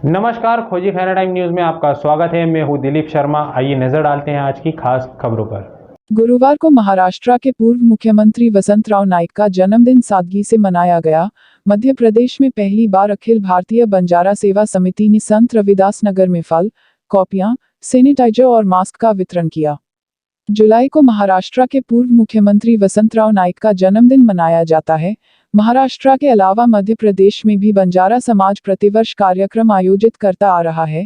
नमस्कार, खोजी Khaira time news में आपका स्वागत है। मैं हूं दिलीप शर्मा। आइए नजर डालते हैं आज की खास खबरों पर। गुरुवार को महाराष्ट्र के पूर्व मुख्यमंत्री वसंतराव नाइक का जन्मदिन सादगी से मनाया गया। मध्य प्रदेश में पहली बार अखिल भारतीय बंजारा सेवा समिति ने संत रविदास नगर में फल, कॉपियां, सैनिटाइजर और मास्क का वितरण किया। जुलाई को महाराष्ट्र के पूर्व मुख्यमंत्री वसंतराव नाइक का जन्मदिन मनाया जाता है। महाराष्ट्र के अलावा मध्य प्रदेश में भी बंजारा समाज प्रतिवर्ष कार्यक्रम आयोजित करता आ रहा है।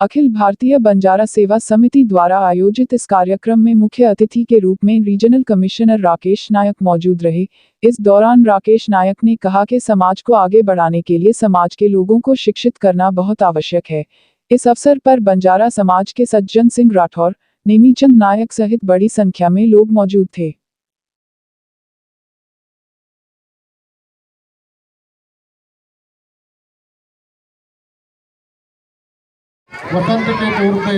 अखिल भारतीय बंजारा सेवा समिति द्वारा आयोजित इस कार्यक्रम में मुख्य अतिथि के रूप में रीजनल कमिश्नर राकेश नायक मौजूद रहे। इस दौरान राकेश नायक ने कहा कि समाज को आगे बढ़ाने के लिए समाज के लोगों को शिक्षित करना बहुत आवश्यक है। इस अवसर पर बंजारा समाज के सज्जन सिंह राठौर, नेमीचंद नायक सहित बड़ी संख्या में लोग मौजूद थे। वसंत के तौर पे,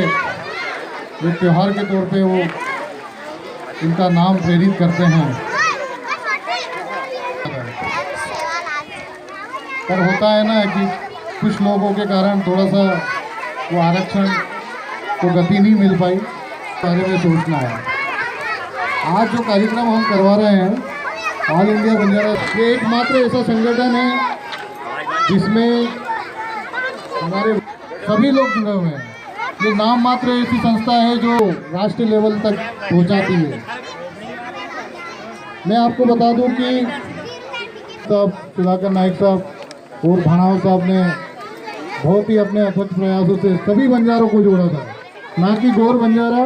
एक त्यौहार के तौर पे वो इनका नाम प्रेरित करते हैं। पर होता है ना कि कुछ लोगों के कारण थोड़ा सा वो आरक्षण को गति नहीं मिल पाई, बारे में सोचना है। आज जो कार्यक्रम हम करवा रहे हैं ऑल इंडिया बंजारा, ये एकमात्र ऐसा संगठन है जिसमें हमारे सभी लोग जुड़े हुए हैं। ये नाम मात्र ऐसी संस्था है जो राष्ट्रीय लेवल तक पहुंचाती है। मैं आपको बता दूं कि साहब सुधाकर नाइक साहब और भाणाव साहब ने बहुत ही अपने अथक प्रयासों से सभी बंजारों को जोड़ा था, ना कि गौर बंजारा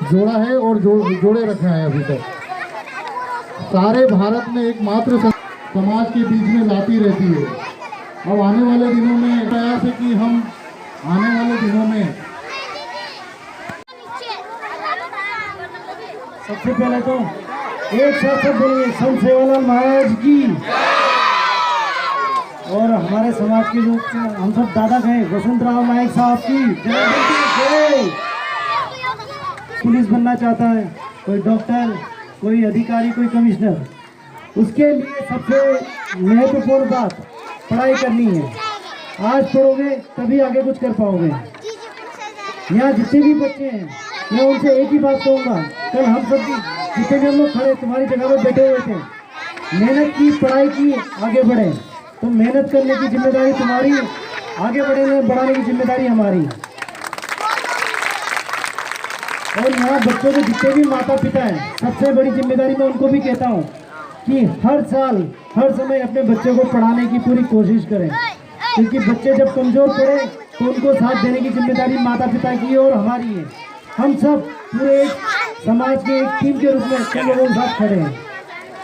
जोड़ा है और जोड़े रखा है। अभी तक सारे भारत में एकमात्र समाज के बीच में लाती रहती है। अब आने वाले दिनों में प्रयास है कि हम आने वाले दिनों में सबसे पहले तो एक साथ सब बोलिए संत सेवालाल महाराज की, और हमारे समाज के जो हम सब दादा गए वसंतराव नाइक साहब की जय। पुलिस बनना चाहता है कोई, डॉक्टर, कोई अधिकारी, कोई कमिश्नर, उसके लिए सबसे महत्वपूर्ण बात पढ़ाई करनी है। आज पढ़ोगे तभी आगे कुछ कर पाओगे। यहाँ जितने भी बच्चे हैं मैं उनसे एक ही बात कहूँगा, कल हम सब जितने भी हम लोग खड़े तुम्हारी जगह पर बैठे हुए थे, मेहनत की, पढ़ाई की, आगे बढ़े। तो मेहनत करने की जिम्मेदारी तुम्हारी, आगे बढ़ाने की जिम्मेदारी हमारी। और यहाँ बच्चों के जितने भी माता पिता हैं, सबसे बड़ी जिम्मेदारी मैं उनको भी कहता हूँ कि हर साल हर समय अपने बच्चे को पढ़ाने की पूरी कोशिश करें, क्योंकि बच्चे जब कमज़ोर पड़े तो उनको साथ देने की जिम्मेदारी माता पिता की और हमारी है। हम सब पूरे एक समाज के एक टीम के रूप में सब लोगों के साथ खड़े हैं।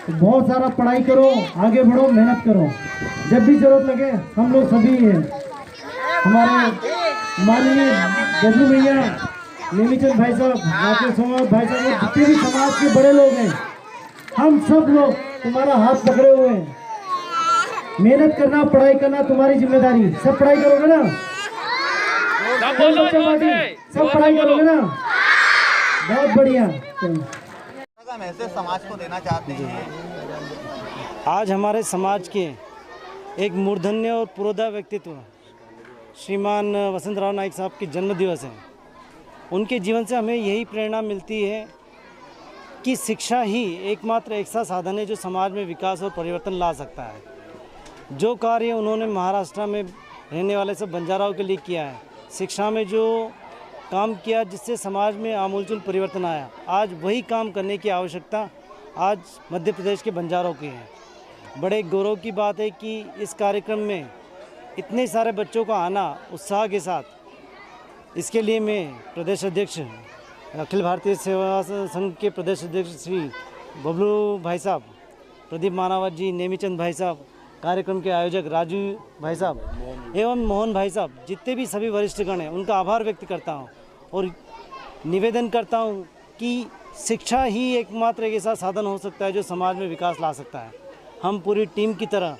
तो बहुत सारा पढ़ाई करो, आगे बढ़ो, मेहनत करो। जब भी जरूरत लगे हम लोग सभी हैं, हमारे माननीय बबलू भैया, नेमीचंद भाई साहब, राकेश भाई साहब, जितने भी समाज के बड़े लोग हैं, हम सब लोग तुम्हारा हाथ पकड़े हुए हैं। मेहनत करना, पढ़ाई करना तुम्हारी जिम्मेदारी। सब पढ़ाई करोगे ना? सब पढ़ाई करोगे ना? बहुत बढ़िया। मैसेज समाज को देना चाहते हैं। आज हमारे समाज के एक मूर्धन्य और पुरोधा व्यक्तित्व श्रीमान वसंतराव नाइक साहब की जन्म दिवस है। उनके जीवन से हमें यही प्रेरणा मिलती है कि शिक्षा ही एकमात्र ऐसा साधन है जो समाज में विकास और परिवर्तन ला सकता है। जो कार्य उन्होंने महाराष्ट्र में रहने वाले सब बंजाराओं के लिए किया है, शिक्षा में जो काम किया जिससे समाज में आमूलचूल परिवर्तन आया, आज वही काम करने की आवश्यकता आज मध्य प्रदेश के बंजारों की है। बड़े गौरव की बात है कि इस कार्यक्रम में इतने सारे बच्चों का आना उत्साह के साथ, इसके लिए मैं प्रदेश अध्यक्ष अखिल भारतीय सेवा संघ के प्रदेश अध्यक्ष श्री बबलू भाई साहब, प्रदीप मानावत जी, नेमीचंद भाई साहब, कार्यक्रम के आयोजक राजू भाई साहब एवं मोहन भाई साहब, जितने भी सभी वरिष्ठगण हैं, उनका आभार व्यक्त करता हूं और निवेदन करता हूं कि शिक्षा ही एकमात्र एक ऐसा साधन हो सकता है जो समाज में विकास ला सकता है। हम पूरी टीम की तरह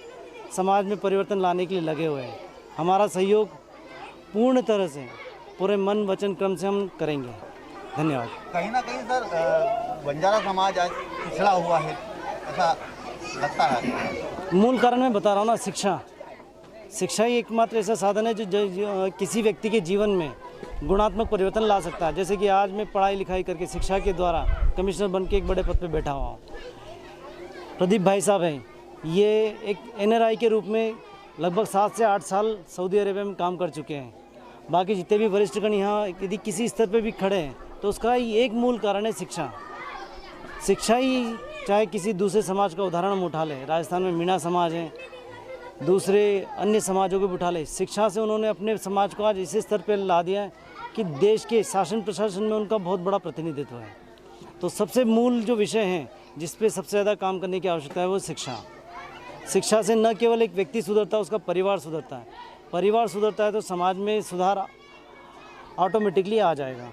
समाज में परिवर्तन लाने के लिए लगे हुए हैं। हमारा सहयोग पूर्ण तरह से पूरे मन वचन क्रम से हम करेंगे। धन्यवाद। कहीं ना कहीं सर बंजारा समाज आज पिछड़ा हुआ है, ऐसा लगता है? मूल कारण मैं बता रहा हूँ ना, शिक्षा ही एकमात्र ऐसा साधन है जो किसी व्यक्ति के जीवन में गुणात्मक परिवर्तन ला सकता है। जैसे कि आज मैं पढ़ाई लिखाई करके शिक्षा के द्वारा कमिश्नर बन के एक बड़े पद पे बैठा हुआ हूँ। प्रदीप भाई साहब हैं, ये एक NRI के रूप में लगभग 7 से 8 साल सऊदी अरेबिया में काम कर चुके हैं। बाकी जितने भी वरिष्ठगण यहाँ यदि किसी स्तर पे भी खड़े हैं तो उसका एक मूल कारण है शिक्षा। शिक्षा ही, चाहे किसी दूसरे समाज का उदाहरण हम उठा लें, राजस्थान में मीणा समाज है, दूसरे अन्य समाजों को भी उठा लें, शिक्षा से उन्होंने अपने समाज को आज इस स्तर पर ला दिया है कि देश के शासन प्रशासन में उनका बहुत बड़ा प्रतिनिधित्व है। तो सबसे मूल जो विषय हैं जिस पे सबसे ज़्यादा काम करने की आवश्यकता है वो शिक्षा। शिक्षा से न केवल एक व्यक्ति सुधरता है, उसका परिवार सुधरता है। परिवार सुधरता है तो समाज में सुधार ऑटोमेटिकली आ जाएगा।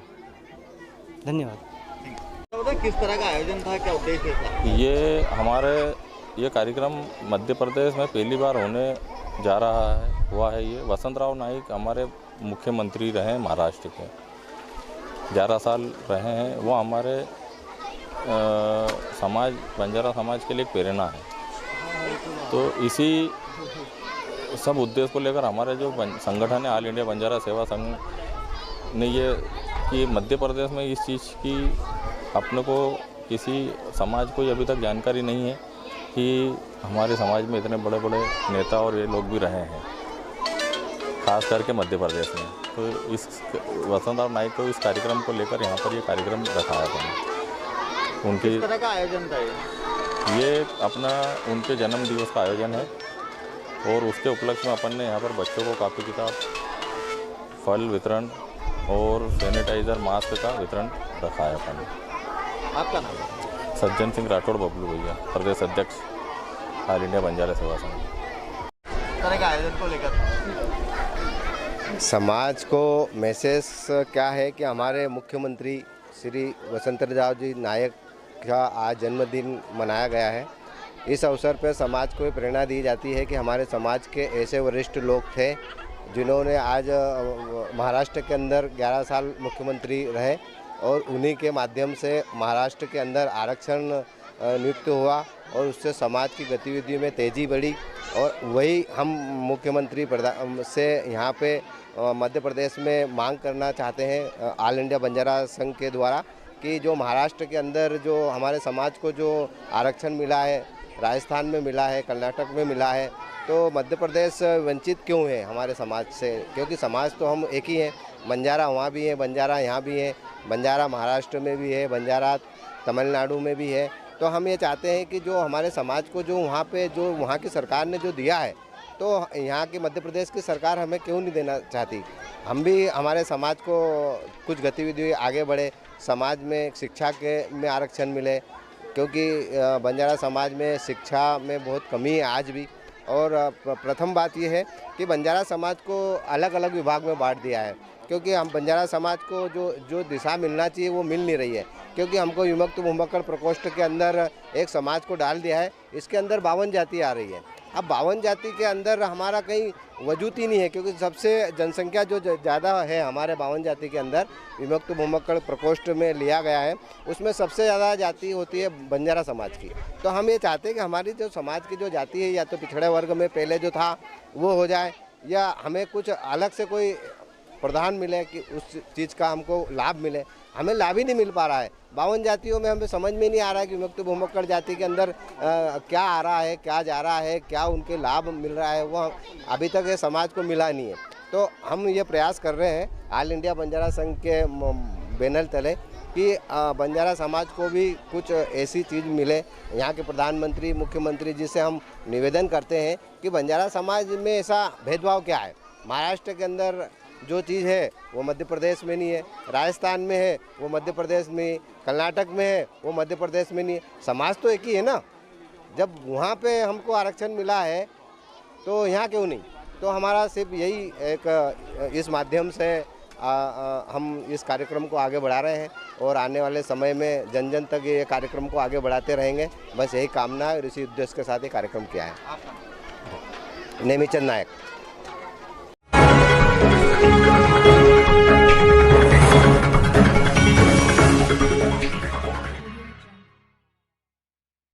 धन्यवाद। किस तरह का आयोजन था, क्या उद्देश्य था? ये कार्यक्रम मध्य प्रदेश में पहली बार होने जा रहा है, हुआ है। ये वसंतराव नाइक हमारे मुख्यमंत्री रहे हैं महाराष्ट्र के, 11 साल रहे हैं। वो हमारे समाज, बंजारा समाज के लिए एक प्रेरणा है। तो इसी सब उद्देश्य को लेकर हमारे जो संगठन है ऑल इंडिया बंजारा सेवा संघ ने ये कि मध्य प्रदेश में इस चीज़ की अपने को किसी समाज को अभी तक जानकारी नहीं है कि हमारे समाज में इतने बड़े बड़े नेता और ये लोग भी रहे हैं, खास करके मध्य प्रदेश में। तो इस वसंतराव नाइक को इस कार्यक्रम को लेकर यहाँ पर ये कार्यक्रम रखा है अपन। उनके किस तरह का आयोजन था ये अपना उनके जन्म दिवस का आयोजन है और उसके उपलक्ष्य में अपन ने यहाँ पर बच्चों को कापी किताब, फल वितरण और सैनिटाइज़र, मास्क का वितरण रखा है अपन। आपका नाम? सज्जन सिंह राठौड़ बबलू भैया, प्रदेश अध्यक्ष ऑल इंडिया बंजारा सेवा संघ। किस तरह का आयोजन को लेकर समाज को मैसेज क्या है कि हमारे मुख्यमंत्री श्री वसंतराव जी नायक का आज जन्मदिन मनाया गया है। इस अवसर पर समाज को प्रेरणा दी जाती है कि हमारे समाज के ऐसे वरिष्ठ लोग थे जिन्होंने आज महाराष्ट्र के अंदर 11 साल मुख्यमंत्री रहे और उन्हीं के माध्यम से महाराष्ट्र के अंदर आरक्षण नियुक्त हुआ और उससे समाज की गतिविधियों में तेज़ी बढ़ी। और वही हम मुख्यमंत्री से यहाँ पे मध्य प्रदेश में मांग करना चाहते हैं ऑल इंडिया बंजारा संघ के द्वारा कि जो महाराष्ट्र के अंदर जो हमारे समाज को जो आरक्षण मिला है, राजस्थान में मिला है, कर्नाटक में मिला है, तो मध्य प्रदेश वंचित क्यों है हमारे समाज से? क्योंकि समाज तो हम एक ही हैं। बंजारा वहाँ भी है, बंजारा यहाँ भी है, बंजारा महाराष्ट्र में भी है, बंजारा तमिलनाडु में भी है। तो हम ये चाहते हैं कि जो हमारे समाज को जो वहाँ पे जो वहाँ की सरकार ने जो दिया है तो यहाँ की मध्य प्रदेश की सरकार हमें क्यों नहीं देना चाहती? हम भी हमारे समाज को कुछ गतिविधि आगे बढ़े, समाज में शिक्षा के में आरक्षण मिले, क्योंकि बंजारा समाज में शिक्षा में बहुत कमी है आज भी। और प्रथम बात यह है कि बंजारा समाज को अलग अलग विभाग में बांट दिया है, क्योंकि हम बंजारा समाज को जो दिशा मिलना चाहिए वो मिल नहीं रही है, क्योंकि हमको विमुक्त भूमक्कड़ प्रकोष्ठ के अंदर एक समाज को डाल दिया है। इसके अंदर 52 जाति आ रही है। अब 52 जाति के अंदर हमारा कहीं वजूद ही नहीं है, क्योंकि सबसे जनसंख्या जो ज़्यादा है हमारे 52 जाति के अंदर विमुक्त भूमक्कड़ प्रकोष्ठ में लिया गया है, उसमें सबसे ज़्यादा जाति होती है बंजारा समाज की। तो हम ये चाहते हैं कि हमारी जो समाज की जो जाति है या तो पिछड़े वर्ग में पहले जो था वो हो जाए, या हमें कुछ अलग से कोई प्रदान मिले कि उस चीज़ का हमको लाभ मिले। हमें लाभ ही नहीं मिल पा रहा है। 52 जातियों में हमें समझ में नहीं आ रहा है कि विमुक्त भूमक्कड़ जाति के अंदर क्या आ रहा है, क्या जा रहा है, क्या उनके लाभ मिल रहा है, वो अभी तक ये समाज को मिला नहीं है। तो हम ये प्रयास कर रहे हैं ऑल इंडिया बंजारा संघ के बैनर तले कि बंजारा समाज को भी कुछ ऐसी चीज़ मिले। यहाँ के प्रधानमंत्री, मुख्यमंत्री जी से हम निवेदन करते हैं कि बंजारा समाज में ऐसा भेदभाव क्या है? महाराष्ट्र के अंदर जो चीज़ है वो मध्य प्रदेश में नहीं है, राजस्थान में है वो मध्य प्रदेश में, कर्नाटक में है वो मध्य प्रदेश में नहीं है। समाज तो एक ही है ना। जब वहाँ पे हमको आरक्षण मिला है तो यहाँ क्यों नहीं? तो हमारा सिर्फ यही एक इस माध्यम से हम इस कार्यक्रम को आगे बढ़ा रहे हैं और आने वाले समय में जन जन तक ये कार्यक्रम को आगे बढ़ाते रहेंगे। बस यही कामना है और इसी उद्देश्य के साथ ये कार्यक्रम किया है। नेमीचंद नायक।